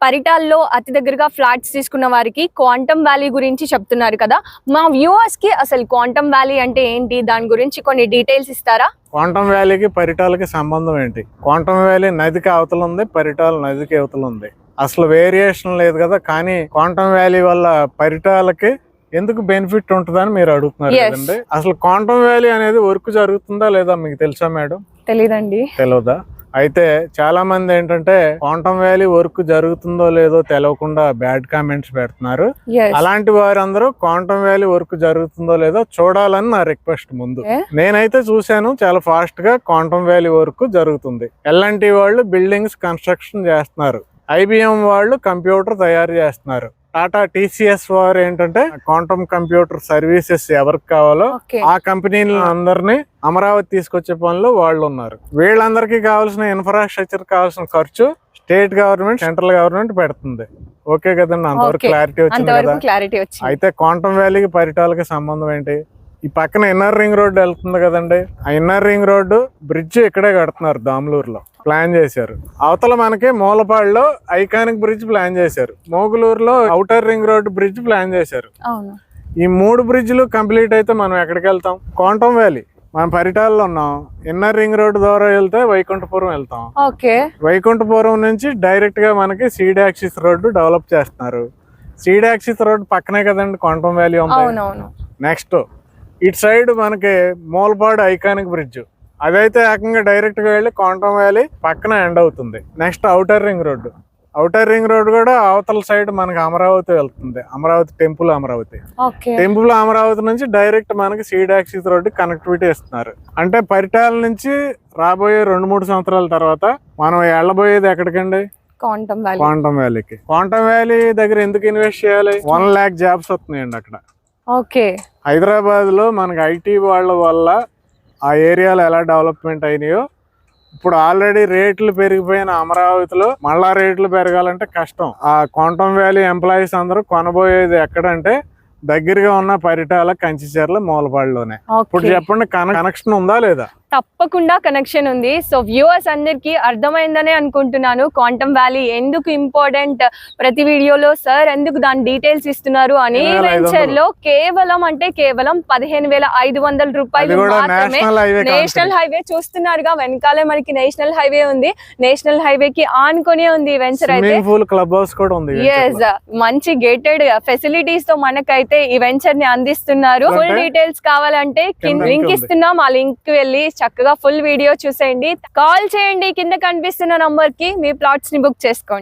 పరిటాల్లో అతి దగ్గరగా ఫ్లాట్స్ తీసుకున్న వారికి క్వాంటమ్ వ్యాలీ గురించి చెప్తున్నారు కదా. మా వ్యూవర్స్ కి అసలు క్వాంటమ్ వ్యాలీ అంటే ఏంటి, దాని గురించి కొన్ని డీటెయిల్స్ ఇస్తారా? క్వాంటమ్ వ్యాలీకి పరిటాలకి సంబంధం ఏంటి? క్వాంటమ్ వ్యాలీ నదికి అవతల ఉంది, పరిటాలు నదికి అవతల ఉంది. అసలు వేరియేషన్ లేదు కదా. కానీ క్వాంటమ్ వ్యాలీ వల్ల పరిటాలకి ఎందుకు బెనిఫిట్ ఉంటుందని మీరు అడుగుతున్నారు కదండి. అసలు క్వాంటమ్ వ్యాలీ అనేది వర్క్ జరుగుతుందా లేదా మీకు తెలుసా మేడం? తెలీదండి. తెలియదా? అయితే చాలా మంది ఏంటంటే క్వాంటమ్ వ్యాలీ వర్క్ జరుగుతుందో లేదో తెలియకుండా బ్యాడ్ కామెంట్స్ పెడుతున్నారు. అలాంటి వారందరూ క్వాంటమ్ వ్యాలీ వర్క్ జరుగుతుందో లేదో చూడాలని నా రిక్వెస్ట్. ముందు నేనైతే చూశాను, చాలా ఫాస్ట్ గా క్వాంటమ్ వ్యాలీ వర్క్ జరుగుతుంది. ఎల్ఎన్టీ వాళ్ళు బిల్డింగ్స్ కన్స్ట్రక్షన్ చేస్తున్నారు, IBM వాళ్ళు కంప్యూటర్ తయారు చేస్తున్నారు, టాటా TCS వారు ఏంటంటే క్వాంటమ్ కంప్యూటర్ సర్వీసెస్ ఎవరికి కావాలో ఆ కంపెనీలను అందరినీ అమరావతి తీసుకొచ్చే పనులు వాళ్ళు ఉన్నారు. వీళ్ళందరికీ కావాల్సిన ఇన్ఫ్రాస్ట్రక్చర్ కావాల్సిన ఖర్చు స్టేట్ గవర్నమెంట్, సెంట్రల్ గవర్నమెంట్ పెడుతుంది. ఓకే కదండి, అంతవరకు క్లారిటీ వచ్చింది కదా. అయితే క్వాంటమ్ వ్యాలీకి పరిటాలకి సంబంధం ఏంటి? ఈ పక్కన ఇన్నర్ రింగ్ రోడ్డు వెళ్తుంది కదండి, ఆ ఇన్నర్ రింగ్ రోడ్డు బ్రిడ్జ్ ఇక్కడే కడుతున్నారు, దాములూరులో ప్లాన్ చేశారు. అవతల మనకి మూలపాడులో ఐకానిక్ బ్రిడ్జ్ ప్లాన్ చేశారు, మోగులూరులో outer ring road bridge plan చేశారు. ఈ 3 బ్రిడ్జ్లు కంప్లీట్ అయితే మనం ఎక్కడికి వెళ్తాం? Quantum valley. మనం పరిటాల్లో ఉన్నాం, ఇన్నర్ రింగ్ రోడ్ ద్వారా వెళ్తే వైకుంఠపురం వెళ్తాం. వైకుంఠపురం నుంచి డైరెక్ట్ గా మనకి సీడ్ యాక్సిస్ రోడ్డు డెవలప్ చేస్తున్నారు. సీడ్ యాక్సిస్ రోడ్డు పక్కనే కదండి క్వాంటమ్ వ్యాలీ ఉంది. నెక్స్ట్ ఇటు సైడ్ మనకి మూలపాడు ఐకానిక్ బ్రిడ్జ్, అదైతే ఏకంగా డైరెక్ట్ గా వెళ్ళి క్వాంటమ్ వ్యాలీ పక్కన ఎండ్ అవుతుంది. Next outer ring road, outer ring road కూడా అవతల సైడ్ మనకి అమరావతి వెళ్తుంది, అమరావతి టెంపుల్ అమరావతి. టెంపుల్ అమరావతి నుంచి డైరెక్ట్ మనకి సీడ్ యాక్సిస్ రోడ్డు కనెక్టివిటీ ఇస్తున్నారు. అంటే పరిటాల నుంచి రాబోయే 2-3 సంవత్సరాల తర్వాత మనం వెళ్ళబోయేది ఎక్కడికండి? క్వాంటమ్ వ్యాలీకి. క్వాంటమ్ వ్యాలీ దగ్గర ఎందుకు ఇన్వెస్ట్ చేయాలి? 1 lakh జాబ్స్ వస్తున్నాయండి అక్కడ. హైదరాబాద్ లో మనకి IT వాళ్ళ వల్ల ఆ ఏరియాలో ఎలా డెవలప్మెంట్ అయినాయో, ఇప్పుడు ఆల్రెడీ రేట్లు పెరిగిపోయిన అమరావతిలో మళ్ళా రేట్లు పెరగాలంటే కష్టం. ఆ క్వాంటమ్ వ్యాలీ ఎంప్లాయీస్ అందరూ కొనబోయేది ఎక్కడంటే దగ్గరగా ఉన్న పరిటాల, కంచిచర్ల, మూలపాడులోనే. ఇప్పుడు చెప్పండి, కనెక్షన్ ఉందా లేదా? తప్పకుండా కనెక్షన్ ఉంది. సో వ్యూవర్స్ అందరికి అర్థమైందనే అనుకుంటున్నాను క్వాంటమ్ వ్యాలీ ఎందుకు ఇంపార్టెంట్. ప్రతి వీడియోలో సార్ ఎందుకు దాని డీటెయిల్స్ ఇస్తున్నారు అని. వెంచర్ లో కేవలం 15,500 రూపాయలు మాత్రమే. నేషనల్ హైవే చూస్తున్నారుగా, వెనకాలే మనకి నేషనల్ హైవే ఉంది. నేషనల్ హైవే కి ఆనుకొని ఉంది ఈ వెంచర్ అయితే. క్లబ్ హౌస్ కూడా ఉంది. మంచి గేటెడ్ ఫెసిలిటీస్ తో మనకైతే ఈ వెంచర్ ని అందిస్తున్నారు. ఫుల్ డీటెయిల్స్ కావాలంటే లింక్ ఇస్తున్నాం, ఆ లింక్ కి వెళ్ళి చక్కగా ఫుల్ వీడియో చూసేయండి. కాల్ చేయండి, కింద కనిపిస్తున్న నంబర్ కి మీ ప్లాట్స్ ని బుక్ చేసుకోండి.